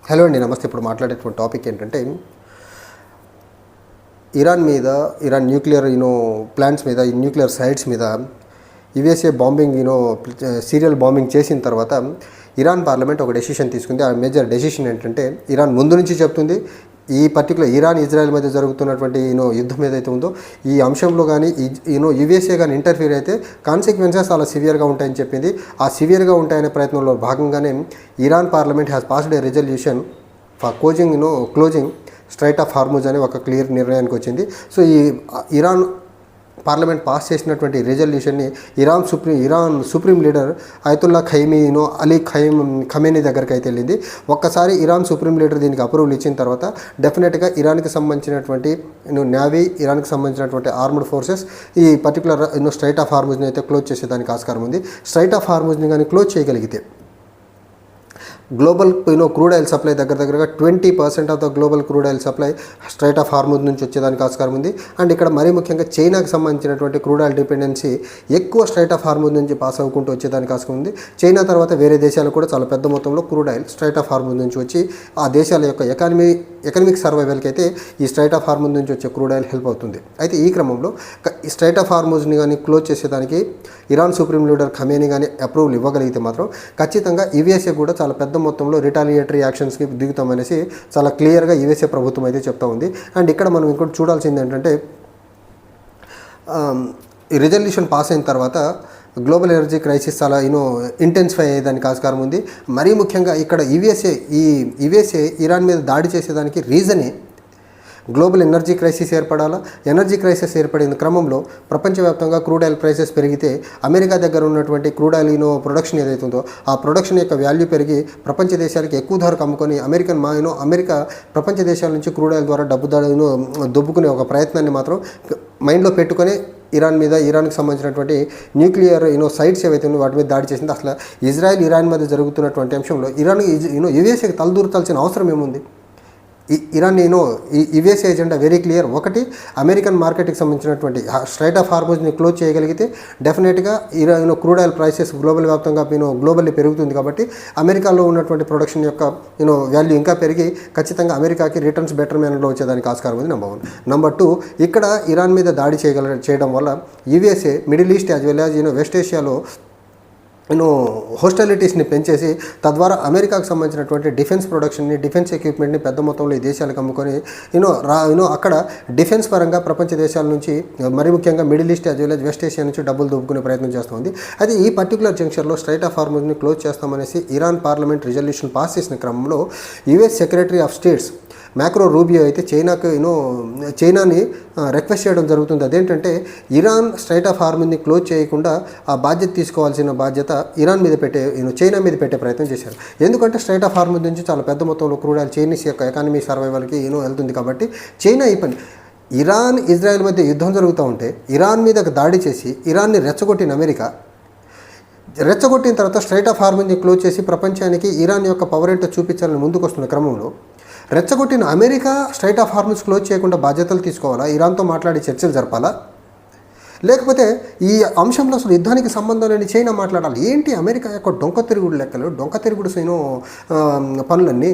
Hello అండి, నమస్తే. ఇప్పుడు మాట్లాడేటువంటి టాపిక్ ఏంటంటే ఇరాన్ న్యూక్లియర్ ప్లాంట్స్ మీద, ఈ న్యూక్లియర్ సైట్స్ మీద యుఎస్ఏ బాంబింగ్ సీరియల్ బాంబింగ్ చేసిన తర్వాత ఇరాన్ పార్లమెంట్ ఒక డెసిషన్ తీసుకుంది. ఆ మేజర్ డెసిషన్ ఏంటంటే, ఇరాన్ ముందు నుంచి చెప్తుంది ఈ పర్టికులర్ ఇరాన్ ఇజ్రాయెల్ మధ్య జరుగుతున్నటువంటి యుద్ధం ఏదైతే ఉందో ఈ అంశంలో కానీ యుఎస్ఏ కానీ ఇంటర్ఫీర్ అయితే కాన్సిక్వెన్సెస్ చాలా సివియర్గా ఉంటాయని చెప్పింది. ఆ సివియర్గా ఉంటాయనే ప్రయత్నంలో భాగంగానే Iran parliament has passed A resolution for closing straight of Hormuz అనే ఒక క్లియర్ నిర్ణయానికి వచ్చింది. సో ఈ ఇరాన్ పార్లమెంట్ పాస్ చేసినటువంటి రిజల్యూషన్ని Iran supreme leader Ayatollah Ali Khamenei దగ్గరికి అయితే వెళ్ళింది. ఒక్కసారి ఇరాన్ సుప్రీం లీడర్ దీనికి అప్రూవల్ ఇచ్చిన తర్వాత డెఫినెట్గా ఇరాన్కి సంబంధించినటువంటి నేవీ, ఇరాన్కి సంబంధించినటువంటి ఆర్మ్డ్ ఫోర్సెస్ ఈ పర్టికులర్ స్ట్రైట్ ఆఫ్ హార్ముజ్ని అయితే క్లోజ్ చేసేదానికి ఆస్కారం ఉంది. స్ట్రైట్ ఆఫ్ హార్ముజ్ని కానీ క్లోజ్ చేయగలిగితే గ్లోబల్ క్రూడ్ ఆయిల్ సప్లై దగ్గరగా 20% of the global crude oil supply straight of Hormuz నుంచి వచ్చేదానికి ఆస్కారం ఉంది. అండ్ ఇక్కడ మరీ ముఖ్యంగా చైనాకి సంబంధించినటువంటి క్రూడ్ ఆయిల్ డిపెండెన్సీ ఎక్కువ స్ట్రైట్ ఆఫ్ హార్ముజ్ నుంచి పాస్ అవ్వకుంటూ వచ్చేదానికి ఆస్కారం ఉంది. చైనా తర్వాత వేరే దేశాలు కూడా చాలా పెద్ద మొత్తంలో crude oil straight of Hormuz నుంచి వచ్చి ఆ దేశాల యొక్క ఎకనమిక్ సర్వైవల్కి అయితే ఈ స్ట్రైట్ ఆఫ్ హార్ముజ్ నుంచి వచ్చే క్రూడ్ ఆయిల్ హెల్ప్ అవుతుంది. అయితే ఈ క్రమంలో ఈ స్ట్రైట్ ఆఫ్ హార్ముజ్ని కానీ క్లోజ్ చేసేదానికి ఇరాన్ సుప్రీం లీడర్ ఖమేనీ కానీ అప్రూవల్ ఇవ్వగలిగితే మాత్రం ఖచ్చితంగా యుఎస్ఏ కూడా చాలా పెద్ద మొత్తంలో రిటాలియేటరీ యాక్షన్స్కి దిగుతామనేసి చాలా క్లియర్గా యుఎస్ఏ ప్రభుత్వం అయితే చెప్తా ఉంది. అండ్ ఇక్కడ మనం ఇంకోటి చూడాల్సింది ఏంటంటే, ఈ రిజల్యూషన్ పాస్ అయిన తర్వాత గ్లోబల్ ఎనర్జీ క్రైసిస్ చాలా ఇంటెన్సిఫై అయ్యేదానికి ఆస్కారం ఉంది. మరీ ముఖ్యంగా ఇక్కడ యుఎస్ఏ ఇరాన్ మీద దాడి చేసేదానికి రీజనే గ్లోబల్ ఎనర్జీ క్రైసిస్ ఏర్పడాలా. ఎనర్జీ క్రైసిస్ ఏర్పడిన క్రమంలో ప్రపంచవ్యాప్తంగా క్రూడ్ ఆయిల్ ప్రైసెస్ పెరిగితే అమెరికా దగ్గర ఉన్నటువంటి క్రూడ్ ఆయిల్ ప్రొడక్షన్ ఏదైతే ఉందో ఆ ప్రొడక్షన్ యొక్క వాల్యూ పెరిగి ప్రపంచ దేశాలకి ఎక్కువ ధరకు అమ్ముకొని అమెరికా ప్రపంచ దేశాల నుంచి క్రూడ్ ఆయిల్ ద్వారా డబ్బు దొబ్బుకునే ఒక ప్రయత్నాన్ని మాత్రం మైండ్లో పెట్టుకొని ఇరాన్కి సంబంధించినటువంటి న్యూక్లియర్ సైట్స్ ఏవైతే ఉన్నాయో వాటి మీద దాడి చేసింది. అసలు ఇరాన్ మధ్య జరుగుతున్నటువంటి అంశంలో యుఎస్ఏకి తలదూర్చాల్సిన అవసరం ఏముంది? Iran USA agenda very clear. ఒకటి, అమెరికన్ మార్కెట్కి సంబంధించినటువంటి స్ట్రైట్ ఆఫ్ హార్ముజ్ని క్లోజ్ చేయగలిగితే డెఫినెట్గా క్రూడ్ ఆయిల్ ప్రైసెస్ గ్లోబల్ వ్యాప్తంగా గ్లోబల్లీ పెరుగుతుంది. కాబట్టి అమెరికాలో ఉన్నటువంటి ప్రొడక్షన్ యొక్క వాల్యూ ఇంకా పెరిగి ఖచ్చితంగా అమెరికాకి రిటర్న్స్ బెటర్ మేనర్లో వచ్చేదానికి ఆస్కారం ఉంది. నెంబర్ 1. నెంబర్ 2, ఇక్కడ ఇరాన్ మీద దాడి చేయడం వల్ల USA middle east as well as west ఏషియాలో హోస్టాలిటీస్ని పెంచేసి తద్వారా అమెరికాకు సంబంధించినటువంటి డిఫెన్స్ ప్రొడక్షన్ని, డిఫెన్స్ ఎక్విప్మెంట్ని పెద్ద మొత్తంలో ఈ దేశాలకు అమ్ముకొని అక్కడ డిఫెన్స్ పరంగా ప్రపంచ దేశాల నుంచి మరి ముఖ్యంగా middle east as well as west Asia నుంచి డబ్బులు దొబ్బుకునే ప్రయత్నం చేస్తుంది. అయితే ఈ పర్టికులర్ జంక్షన్లో స్ట్రైట్ ఆఫ్ హార్ముజ్ని క్లోజ్ చేస్తామనేసి ఇరాన్ పార్లమెంట్ రిజల్యూషన్ పాస్ చేసిన క్రమంలో యుఎస్ సెక్రటరీ ఆఫ్ స్టేట్స్ మ్యాక్రో రూబియో అయితే చైనాని రిక్వెస్ట్ చేయడం జరుగుతుంది. అదేంటంటే, ఇరాన్ స్ట్రైట్ ఆఫ్ హార్ముజ్ని క్లోజ్ చేయకుండా ఆ బాధ్యత తీసుకోవాల్సిన బాధ్యత చైనా మీద పెట్టే ప్రయత్నం చేశారు. ఎందుకంటే స్ట్రైట్ ఆఫ్ హార్ముజ్ నుంచి చాలా పెద్ద మొత్తంలో క్రూడ్ ఆయిల్ చైనీస్ యొక్క ఎకానమీ సర్వైవల్కి వెళ్తుంది. కాబట్టి చైనా ఈ పని ఇరాన్ ఇజ్రాయెల్ మధ్య యుద్ధం జరుగుతూ ఉంటే ఇరాన్ మీద దాడి చేసి ఇరాన్ని రెచ్చగొట్టిన తర్వాత స్ట్రైట్ ఆఫ్ హార్ముజ్ని క్లోజ్ చేసి ప్రపంచానికి ఇరాన్ యొక్క పవర్ ఏంటో చూపించాలని ముందుకు వస్తున్న క్రమంలో రెచ్చగొట్టిన America strait of Hormuz close చేయకుండా బాధ్యతలు తీసుకోవాలా? ఇరాన్తో మాట్లాడి చర్చలు జరపాలా? లేకపోతే ఈ అంశంలో అసలు యుద్ధానికి సంబంధం లేని చైనా మాట్లాడాలి? ఏంటి అమెరికా యొక్క డొంక తిరుగుడు పనులన్నీ?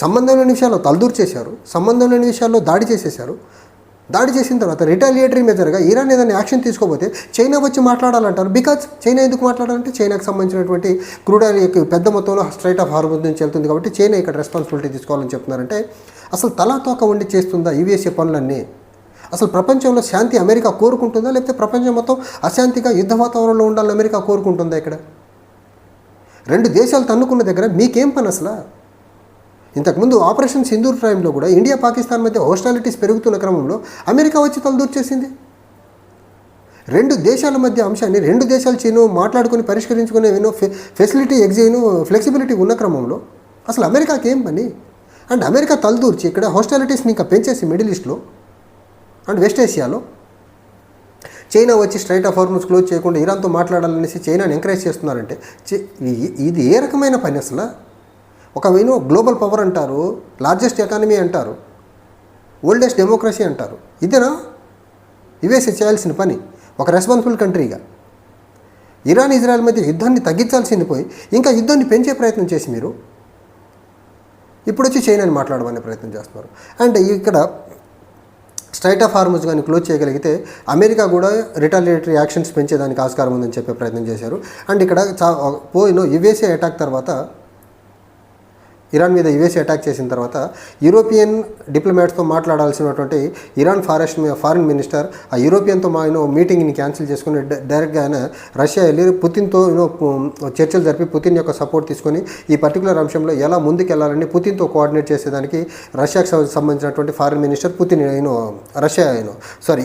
సంబంధం లేని విషయాల్లో తలదూర్చేశారు, సంబంధం లేని విషయాల్లో దాడి చేసేశారు. దాడి చేసిన తర్వాత రిటాలియేటరీ మెజర్గా ఇరాన్ ఏదైనా యాక్షన్ తీసుకోకపోతే చైనా వచ్చి మాట్లాడాలంటారు. బికాజ్ చైనా ఎందుకు మాట్లాడాలంటే చైనాకు సంబంధించినటువంటి క్రూడ్ ఆయిల్ పెద్ద మొత్తంలో స్ట్రైట్ ఆఫ్ హార్ముజ్ నుంచి వెళ్తుంది కాబట్టి చైనా ఇక్కడ రెస్పాన్సిబిలిటీ తీసుకోవాలని చెప్తున్నారంటే అసలు తలాతోక ఉండి చేస్తుందా యుఎస్ఏ పనులన్నీ? అసలు ప్రపంచంలో శాంతి అమెరికా కోరుకుంటుందా, లేకపోతే ప్రపంచం మొత్తం అశాంతిగా యుద్ధ వాతావరణంలో ఉండాలని అమెరికా కోరుకుంటుందా? ఇక్కడ రెండు దేశాలు తన్నుకున్న దగ్గర మీకేం పని అసలు? ఇంతకుముందు ఆపరేషన్ సింధూర్ టైంలో కూడా ఇండియా పాకిస్తాన్ మధ్య హోస్టాలిటీస్ పెరుగుతున్న క్రమంలో అమెరికా వచ్చి తలదూర్చేసింది. రెండు దేశాల మధ్య అంశాన్ని రెండు దేశాలు మాట్లాడుకొని పరిష్కరించుకునే ఫ్లెక్సిబిలిటీ ఉన్న క్రమంలో అసలు అమెరికాకి ఏం పని? అండ్ అమెరికా తలదూర్చి ఇక్కడ హోస్టాలిటీస్ని ఇంకా పెంచేసి మిడిల్ ఈస్ట్లో అండ్ వెస్ట్ ఏషియాలో చైనా వచ్చి స్ట్రైట్ ఆఫ్ హార్ముజ్ క్లోజ్ చేయకుండా ఇరాన్తో మాట్లాడాలనేసి చైనాని ఎంకరేజ్ చేస్తున్నారంటే ఇది ఏ రకమైన పని అసలు? ఒక గ్లోబల్ పవర్ అంటారు, లార్జెస్ట్ ఎకానమీ అంటారు, ఓల్డెస్ట్ డెమోక్రసీ అంటారు. ఇదేనా యుఎస్ఏ చేయాల్సిన పని? ఒక రెస్పాన్సిబుల్ కంట్రీగా ఇరాన్ ఇజ్రాయెల్ మధ్య యుద్ధాన్ని తగ్గించాల్సింది పోయి ఇంకా యుద్ధాన్ని పెంచే ప్రయత్నం చేసి మీరు ఇప్పుడు వచ్చి చైనాని మాట్లాడమనే ప్రయత్నం చేస్తున్నారు. అండ్ ఇక్కడ స్ట్రైట్ ఆఫ్ హార్మూజ్ కానీ క్లోజ్ చేయగలిగితే అమెరికా కూడా రిటాలియేటరీ యాక్షన్స్ పెంచేదానికి ఆస్కారం ఉందని చెప్పే ప్రయత్నం చేశారు. అండ్ ఇక్కడ యుఎస్ఏ అటాక్ తర్వాత, ఇరాన్ మీద యుఎస్ఏ అటాక్ చేసిన తర్వాత యూరోపియన్ డిప్లొమాట్స్తో మాట్లాడాల్సినటువంటి ఇరాన్ ఫారిన్ మినిస్టర్ ఆ యూరోపియన్తో మీటింగ్ని క్యాన్సిల్ చేసుకుని డైరెక్ట్గా ఆయన రష్యా వెళ్ళి పుతిన్తో చర్చలు జరిపి పుతిన్ యొక్క సపోర్ట్ తీసుకొని ఈ పర్టికులర్ అంశంలో ఎలా ముందుకెళ్లాలని పుతిన్తో కోఆర్డినేట్ చేసేదానికి రష్యాకి సంబంధించినటువంటి ఫారిన్ మినిస్టర్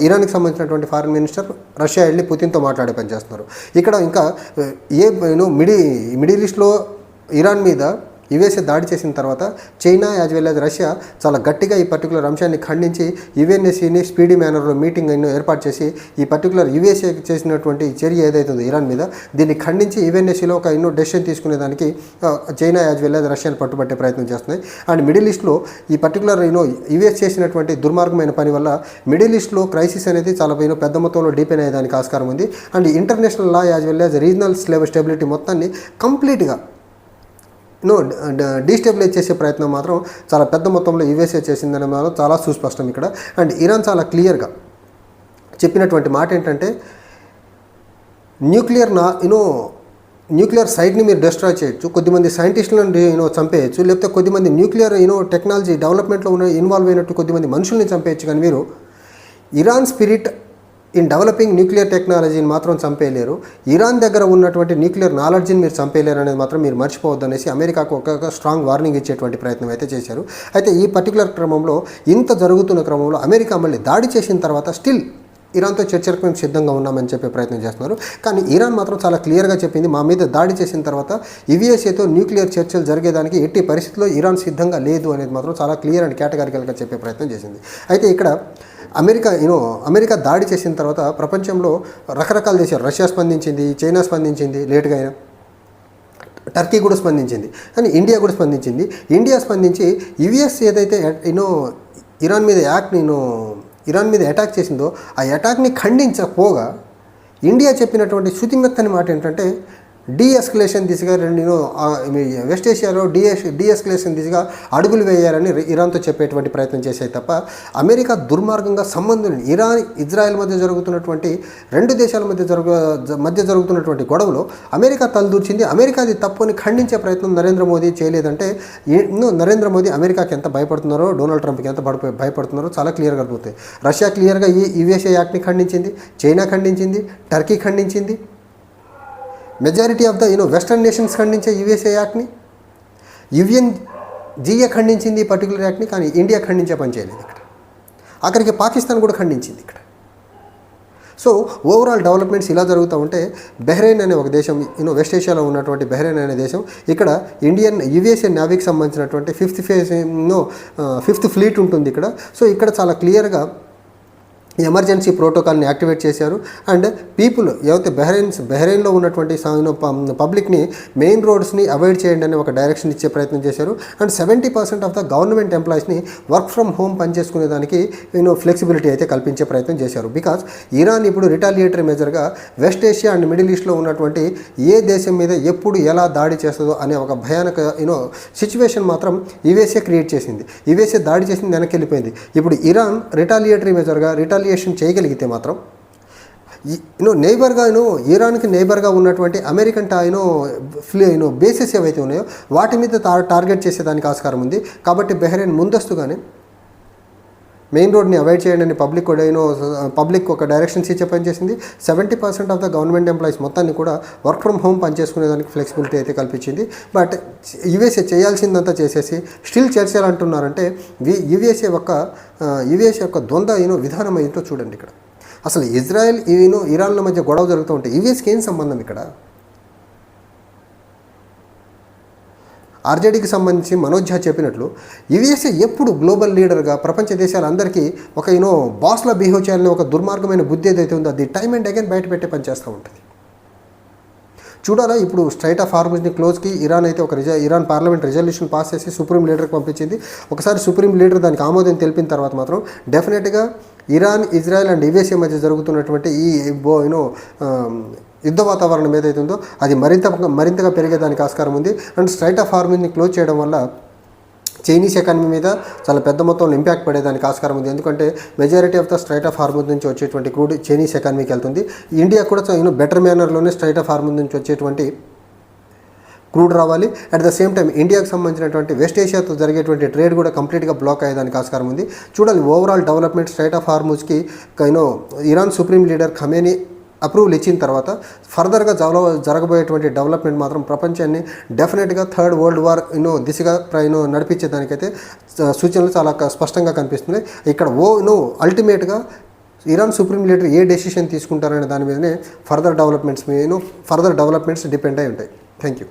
ఇరాన్కి సంబంధించినటువంటి ఫారిన్ మినిస్టర్ రష్యా వెళ్ళి పుతిన్తో మాట్లాడే పని చేస్తున్నారు. ఇక్కడ ఇంకా మిడిల్ ఈస్ట్లో ఇరాన్ మీద యుఎస్ఏ దాడి చేసిన తర్వాత China as well as Russia చాలా గట్టిగా ఈ పర్టికులర్ అంశాన్ని ఖండించి యుఎన్ఎస్సీని స్పీడీ మేనర్లో మీటింగ్ ఏర్పాటు చేసి ఈ పర్టికులర్ యుఎస్ఏ చేసినటువంటి చర్య ఏదైతుందో ఇరాన్ మీద దీన్ని ఖండించి యుఎన్ఎస్సీలో ఒక డెసిషన్ తీసుకునేదానికి చైనా యాజ్ వెల్ యాజ్ రష్యాను పట్టుబట్టే ప్రయత్నం చేస్తున్నాయి. అండ్ మిడిల్ ఈస్ట్లో ఈ పర్టికులర్ యుఎస్ చేసినటువంటి దుర్మార్గమైన పని వల్ల మిడిల్ ఈస్ట్లో క్రైసిస్ అనేది చాలా పెద్ద మొత్తంలో డీపెన్ అయ్యేదానికి ఆస్కారం ఉంది. And international law as well as regional stability మొత్తాన్ని కంప్లీట్గా డీస్టెబిలైజ్ చేసే ప్రయత్నం మాత్రం చాలా పెద్ద మొత్తంలో యుఎస్ఏ చేసిందనే మాత్రం చాలా సుస్పష్టం ఇక్కడ. అండ్ ఇరాన్ చాలా క్లియర్గా చెప్పినటువంటి మాట ఏంటంటే న్యూక్లియర్ సైట్ని మీరు డిస్ట్రాయ్ చేయొచ్చు, కొద్దిమంది సైంటిస్టులను చంపేయచ్చు, లేకపోతే కొద్దిమంది న్యూక్లియర్ టెక్నాలజీ డెవలప్మెంట్లో ఇన్వాల్వ్ అయినట్టు కొద్దిమంది మనుషుల్ని చంపేయచ్చు, కానీ మీరు Iran spirit in developing nuclear టెక్నాలజీని మాత్రం చంపేయలేరు, ఇరాన్ దగ్గర ఉన్నటువంటి న్యూక్లియర్ నాలెడ్జ్ని మీరు చంపేయలేరు అనేది మాత్రం మీరు మర్చిపోవద్దు అనేసి అమెరికాకు ఒక స్ట్రాంగ్ వార్నింగ్ ఇచ్చేటువంటి ప్రయత్నం అయితే చేశారు. అయితే ఈ పర్టికులర్ క్రమంలో ఇంత జరుగుతున్న క్రమంలో అమెరికా మళ్ళీ దాడి చేసిన తర్వాత స్టిల్ ఇరాన్తో చర్చలకు మేము సిద్ధంగా ఉన్నామని చెప్పే ప్రయత్నం చేస్తున్నారు. కానీ ఇరాన్ మాత్రం చాలా క్లియర్గా చెప్పింది, మా మీద దాడి చేసిన తర్వాత యుఎస్ఏతో న్యూక్లియర్ చర్చలు జరిగేదానికి ఎట్టి పరిస్థితుల్లో ఇరాన్ సిద్ధంగా లేదు అనేది మాత్రం చాలా క్లియర్ అండ్ కేటగారికల్గా చెప్పే ప్రయత్నం చేసింది. అయితే ఇక్కడ అమెరికా దాడి చేసిన తర్వాత ప్రపంచంలో రకరకాల దేశాలు, రష్యా స్పందించింది, చైనా స్పందించింది, లేట్గా అయినా టర్కీ కూడా స్పందించింది, కానీ ఇండియా కూడా స్పందించింది. ఇండియా స్పందించి యుఎస్ ఏదైతే ఇరాన్ మీద అటాక్ చేసిందో ఆ అటాక్ని ఖండించకపోగా ఇండియా చెప్పినటువంటి శుతిమెత్తని మాట ఏంటంటే డీఎస్కలేషన్ దిశగా వెస్ట్ ఏషియాలో డీఎస్కలేషన్ దిశగా అడుగులు వేయాలని ఇరాన్తో చెప్పేటువంటి ప్రయత్నం చేశాయి తప్ప అమెరికా దుర్మార్గంగా సంబంధం ఇరాన్ ఇజ్రాయెల్ మధ్య జరుగుతున్నటువంటి రెండు దేశాల మధ్య జరుగుతున్నటువంటి గొడవలో అమెరికా తలదూర్చింది. అమెరికాది తప్పుని ఖండించే ప్రయత్నం నరేంద్ర మోదీ చేయలేదంటే నరేంద్ర మోదీ అమెరికాకి ఎంత భయపడుతున్నారో, డొనాల్డ్ ట్రంప్కి ఎంత భయపడుతున్నారో చాలా క్లియర్గా అర్థమవుతాయి. రష్యా క్లియర్గా ఈ యుఎస్ఏ యాక్ట్ని ఖండించింది, చైనా ఖండించింది, టర్కీ ఖండించింది, majority of the western nations ఖండించే యుఎస్ఏ యాక్ట్ని, యుఎన్జిఏ ఖండించింది ఈ పర్టికులర్ యాక్ట్ని, కానీ ఇండియా ఖండించే పని చేయలేదు. ఇక్కడ అక్కడికి పాకిస్తాన్ కూడా ఖండించింది. ఇక్కడ సో ఓవరాల్ డెవలప్మెంట్స్ ఇలా జరుగుతూ ఉంటే బహ్రెయిన్ అనే ఒక దేశం, వెస్ట్ ఏషియాలో ఉన్నటువంటి బహ్రెయిన్ అనే దేశం ఇక్కడ యుఎస్ఏ నేవీకి సంబంధించినటువంటి ఫిఫ్త్ ఫ్లీట్ ఉంటుంది ఇక్కడ. సో ఇక్కడ చాలా క్లియర్గా ఎమర్జెన్సీ ప్రోటోకాల్ని యాక్టివేట్ చేశారు. అండ్ పీపుల్ ఏవైతే బహ్రెయిన్లో ఉన్నటువంటి పబ్లిక్ని మెయిన్ రోడ్స్ని అవాయిడ్ చేయండి అనే ఒక డైరెక్షన్ ఇచ్చే ప్రయత్నం చేశారు. అండ్ 70% ఆఫ్ ద గవర్నమెంట్ ఎంప్లాయీస్ని వర్క్ ఫ్రమ్ హోమ్ పనిచేసుకునేదానికి ఫ్లెక్సిబిలిటీ అయితే కల్పించే ప్రయత్నం చేశారు. బికాజ్ ఇరాన్ ఇప్పుడు రిటాలియేటరీ మెజర్గా వెస్ట్ ఏషియా అండ్ మిడిల్ ఈస్ట్లో ఉన్నటువంటి ఏ దేశం మీద ఎప్పుడు ఎలా దాడి చేస్తుందో అనే ఒక భయానక సిచ్యువేషన్ మాత్రం యుఎస్ఏ క్రియేట్ చేసింది. యుఎస్ఏ దాడి చేసింది వెనక్కి వెళ్ళిపోయింది. ఇప్పుడు ఇరాన్ రిటాలియేటరీ మెజర్గా రిటాలియేషన్ చేయగలిగితే మాత్రం ఇరాన్కి నైబర్గా ఉన్నటువంటి అమెరికన్ బేసెస్ ఏవైతే ఉన్నాయో వాటి మీద టార్గెట్ చేసేదానికి ఆస్కారం ఉంది. కాబట్టి బహ్రెయిన్ ముందస్తుగానే మెయిన్ రోడ్ని అవాయిడ్ చేయండి అని పబ్లిక్ ఒక డైరెక్షన్స్ ఇచ్చే పని చేసింది. 70% ఆఫ్ ద గవర్నమెంట్ ఎంప్లాయీస్ మొత్తాన్ని కూడా వర్క్ ఫ్రమ్ హోమ్ పనిచేసుకునేదానికి ఫ్లెక్సిబిలిటీ అయితే కల్పించింది. బట్ యుఎస్ఏ చేయాల్సిందంతా చేసేసి స్టిల్ చర్చలు అంటున్నారంటే యుఎస్ఏ యొక్క ద్వంద్వ విధానం ఏంటో చూడండి. ఇక్కడ అసలు ఇజ్రాయెల్ ఇరాన్ల మధ్య గొడవ జరుగుతూ ఉంటే యుఎస్కి ఏం సంబంధం? ఇక్కడ ఆర్జేడీకి సంబంధించి మనోజ్ ఝా చెప్పినట్లు యుఎస్ఏ ఎప్పుడు గ్లోబల్ లీడర్గా ప్రపంచ దేశాలందరికీ ఒక బాస్లా బిహేవ్ చేయాలని ఒక దుర్మార్గమైన బుద్ధి ఏదైతే ఉందో అది టైమ్ అండ్ అగైన్ బయట పెట్టే పని చేస్తూ ఉంటుంది. చూడాలా ఇప్పుడు స్ట్రైట్ ఆఫ్ హార్మూజ్ని క్లోజ్కి ఇరాన్ అయితే ఇరాన్ పార్లమెంట్ రిజల్యూషన్ పాస్ చేసి సుప్రీం లీడర్కి పంపించింది. ఒకసారి సుప్రీం లీడర్ దానికి ఆమోదం తెలిపిన తర్వాత మాత్రం డెఫినెట్గా ఇరాన్, ఇజ్రాయెల్ అండ్ యుఎస్ఏ మధ్య జరుగుతున్నటువంటి ఈ యుద్ధ వాతావరణం ఏదైతే ఉందో అది మరింతగా పెరిగేదానికి ఆస్కారం ఉంది. అండ్ స్ట్రైట్ ఆఫ్ హార్మూజ్ని క్లోజ్ చేయడం వల్ల చైనీస్ ఎకానమీ మీద చాలా పెద్ద మొత్తంలో ఇంపాక్ట్ పడేదానికి ఆస్కారం ఉంది. ఎందుకంటే majority of the straight of Hormuz నుంచి వచ్చేటువంటి క్రూడ్ చైనీస్ ఎకానమీకి వెళ్తుంది. ఇండియా కూడా బెటర్ మేనర్లోనే స్ట్రైట్ ఆఫ్ హార్మోజ్ నుంచి వచ్చేటువంటి క్రూడ్ రావాలి. అట్ ద సేమ్ టైం ఇండియాకు సంబంధించినటువంటి వెస్ట్ ఏషియాతో జరిగేటువంటి ట్రేడ్ కూడా కంప్లీట్గా బ్లాక్ అయ్యేదానికి ఆస్కారం ఉంది. చూడాలి ఓవరాల్ డెవలప్మెంట్ స్ట్రైట్ ఆఫ్ హార్మోజ్కి Iran supreme leader Khamenei approval ఇచ్చిన తర్వాత ఫర్దర్గా జరగబోయేటువంటి డెవలప్మెంట్ మాత్రం ప్రపంచాన్ని డెఫినెట్గా థర్డ్ వరల్డ్ వార్ దిశగా నడిపించేదానికైతే సూచనలు చాలా స్పష్టంగా కనిపిస్తున్నాయి. ఇక్కడ అల్టిమేట్గా ఇరాన్ సుప్రీం లీడర్ ఏ డెసిషన్ తీసుకుంటారనే దాని మీదనే ఫర్దర్ డెవలప్మెంట్స్ డిపెండ్ అయి ఉంటాయి. Thank you.